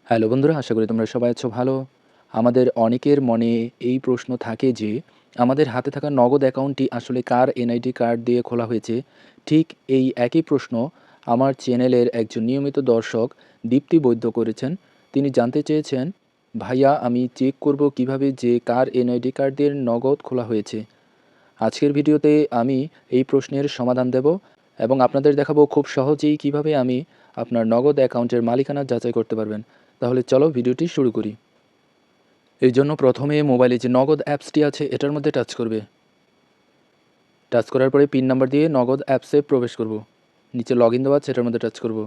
Hello বন্ধুরা, আশা করি তোমরা সবাই আছো ভালো। আমাদের অনেকের মনে এই প্রশ্ন থাকে যে আমাদের হাতে থাকা নগদ অ্যাকাউন্টটি আসলে কার এনআইডি কার্ড দিয়ে খোলা হয়েছে। ঠিক এই একই প্রশ্ন আমার চ্যানেলের একজন নিয়মিত দর্শক দীপ্তি বৈদ্য করেছেন। তিনি জানতে চেয়েছেন, ভাইয়া আমি চেক করব কিভাবে যে কার এনআইডি কার্ড দিয়ে নগদ খোলা হয়েছে। আজকের ভিডিওতে আমি এই প্রশ্নের সমাধান দেব এবং আপনাদের দেখাবো খুব সহজেই কিভাবে আমি আপনার নগদ অ্যাকাউন্টের মালিকানা যাচাই করতে পারবেন। তাহলে চলো ভিডিওটি শুরু করি। এই জন্য প্রথমে মোবাইলে যে নগদ অ্যাপসটি আছে এটার মধ্যে টাচ করবে। টাচ করার পরে পিন নাম্বার দিয়ে নগদ অ্যাপসে প্রবেশ করব। নিচে লগ ইন দেওয়া আছে এটার মধ্যে টাচ করব।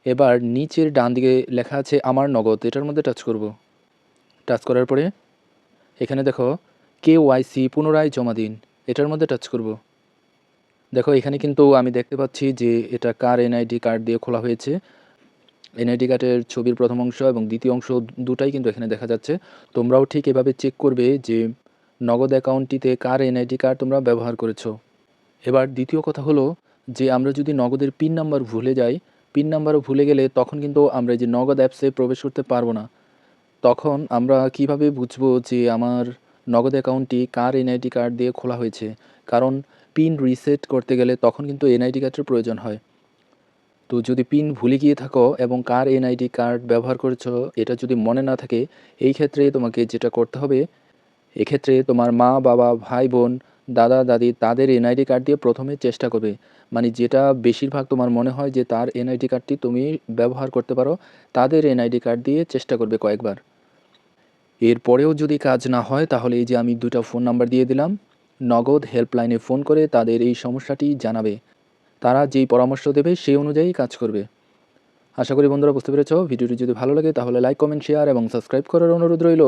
এবার নিচের ডান দিকে লেখা আছে আমার নগদ, এটার মধ্যে টাচ করব। টাচ করার পরে এখানে দেখো KYC পুনরায় জমা দিন, এটার মধ্যে টাচ করব। দেখো এখানে কিন্তু আমি দেখতে পাচ্ছি যে এটা কার এনআইডি কার্ড দিয়ে খোলা হয়েছে। এনআইডি কার্ডের ছবির প্রথম অংশ এবং দ্বিতীয় অংশ দুটাই কিন্তু এখানে দেখা যাচ্ছে। তোমরাও ঠিক এভাবে চেক করবে যে নগদ অ্যাকাউন্টটিতে কার এনআইডি কার্ড তোমরা ব্যবহার করেছো। এবার দ্বিতীয় কথা হলো যে আমরা যদি নগদের পিন নাম্বার ভুলে যাই, পিন নাম্বারও ভুলে গেলে তখন কিন্তু আমরা যে নগদ অ্যাপসে প্রবেশ করতে পারবো না। তখন আমরা কিভাবে বুঝবো যে আমার নগদ অ্যাকাউন্টটি কার এনআইডি কার্ড দিয়ে খোলা হয়েছে? কারণ পিন রিসেট করতে গেলে তখন কিন্তু এনআইডি কার্ডের প্রয়োজন হয়। তো যদি পিন ভুলে গিয়ে থাকো এবং কার এনআইডি কার্ড ব্যবহার করেছো এটা যদি মনে না থাকে, এই ক্ষেত্রে তোমাকে যেটা করতে হবে, এক্ষেত্রে তোমার মা বাবা ভাই বোন দাদা দাদি তাদের এনআইডি কার্ড দিয়ে প্রথমে চেষ্টা করবে। মানে যেটা বেশিরভাগ তোমার মনে হয় যে তার এনআইডি কার্ডটি তুমি ব্যবহার করতে পারো, তাদের এনআইডি কার্ড দিয়ে চেষ্টা করবে কয়েকবার। এরপরেও যদি কাজ না হয় তাহলে এই যে আমি দুটো ফোন নাম্বার দিয়ে দিলাম, নগদ হেল্পলাইনে ফোন করে তাদের এই সমস্যাটি জানাবে। তারা যেই পরামর্শ দেবে সেই অনুযায়ী কাজ করবে। আশা করি বন্ধুরা বুঝতে পেরেছো। ভিডিওটি যদি ভালো লাগে তাহলে লাইক কমেন্ট শেয়ার এবং সাবস্ক্রাইব করার অনুরোধ রইল।